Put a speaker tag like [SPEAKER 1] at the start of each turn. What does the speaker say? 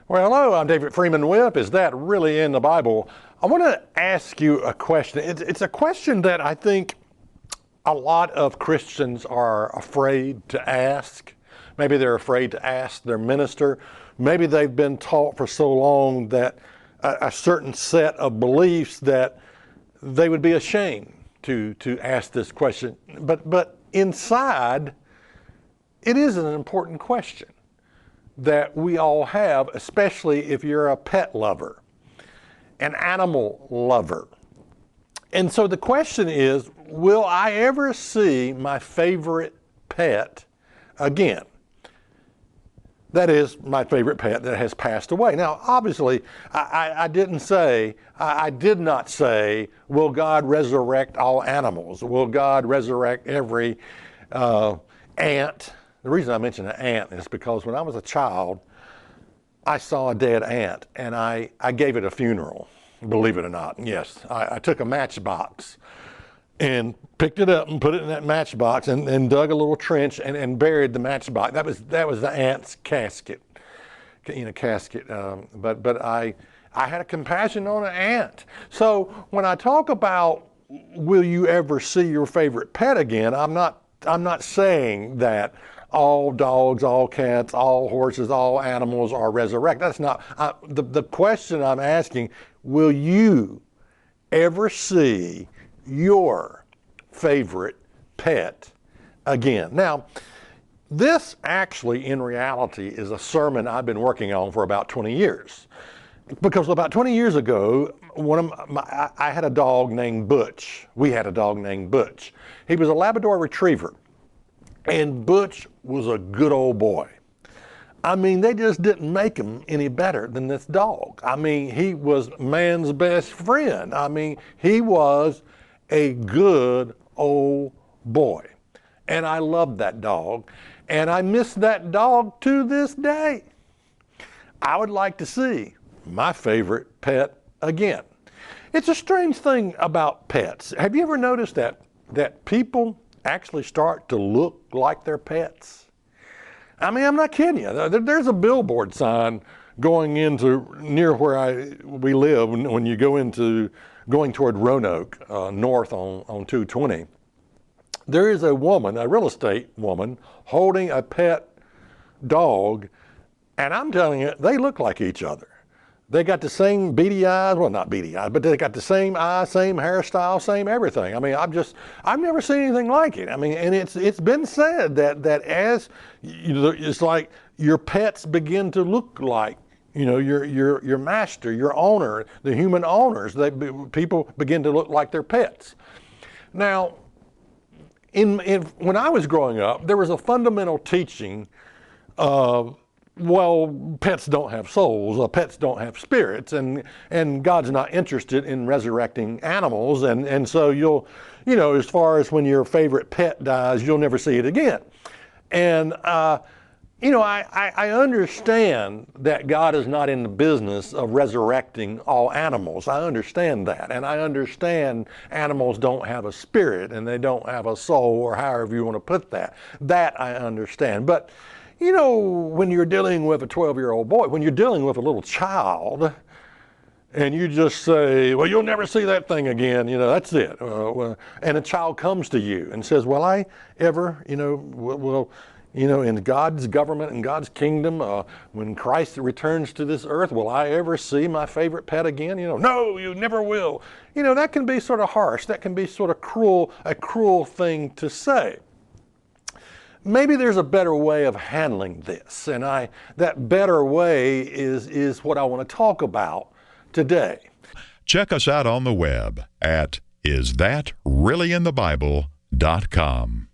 [SPEAKER 1] Well, hello, I'm David Freeman with Is That Really in the Bible? I want to ask you a question. It's a question that I think a lot of Christians are afraid to ask. Maybe they're afraid to ask their minister. Maybe they've been taught for so long that a certain set of beliefs that they would be ashamed to ask this question. But inside, it is an important question that we all have, especially if you're a pet lover, an animal lover. And so the question is, will I ever see my favorite pet again? That is, my favorite pet that has passed away. Now, obviously, I did not say, will God resurrect all animals? Will God resurrect every ant? The reason I mention an ant is because when I was a child, I saw a dead ant and I gave it a funeral, believe it or not. Yes, I took a matchbox and picked it up and put it in that matchbox and dug a little trench and buried the matchbox. That was the ant's casket, but I had a compassion on an ant. So when I talk about will you ever see your favorite pet again, I'm not saying that all dogs, all cats, all horses, all animals are resurrected. That's not the question I'm asking. Will you ever see your favorite pet again? Now, this actually, in reality, is a sermon I've been working on for about 20 years. Because about 20 years ago, I had a dog named Butch. We had a dog named Butch. He was a Labrador Retriever. And Butch was a good old boy. I mean, they just didn't make him any better than this dog. I mean, he was man's best friend. I mean, he was a good old boy. And I loved that dog. And I miss that dog to this day. I would like to see my favorite pet again. It's a strange thing about pets. Have you ever noticed that people actually start to look like their pets? I mean, I'm not kidding you. There's a billboard sign going into near where we live when you going toward Roanoke, north on 220. There is a woman, a real estate woman, holding a pet dog, and I'm telling you, they look like each other. They got the same beady eyes, well, not beady eyes, but they got the same eyes, same hairstyle, same everything. I mean, I've never seen anything like it. I mean, and it's been said that as you know, it's like your pets begin to look like, you know, your master, your owner, the human owners. People begin to look like their pets. Now, when I was growing up, there was a fundamental teaching of, well, pets don't have souls, pets don't have spirits, and God's not interested in resurrecting animals, and so you'll, you know, as far as when your favorite pet dies, you'll never see it again. And you know, I understand that God is not in the business of resurrecting all animals. I understand that, and I understand animals don't have a spirit and they don't have a soul, or however you want to put that. That I understand, but you know, when you're dealing with a 12-year-old boy, when you're dealing with a little child, and you just say, well, you'll never see that thing again, you know, that's it. And a child comes to you and says, well, I ever, you know, in God's government and God's kingdom, when Christ returns to this earth, will I ever see my favorite pet again? You know, no, you never will. You know, that can be sort of harsh. That can be sort of cruel, a cruel thing to say. Maybe there's a better way of handling this, and that better way is what I want to talk about today.
[SPEAKER 2] Check us out on the web at isthatreallyinthebible.com.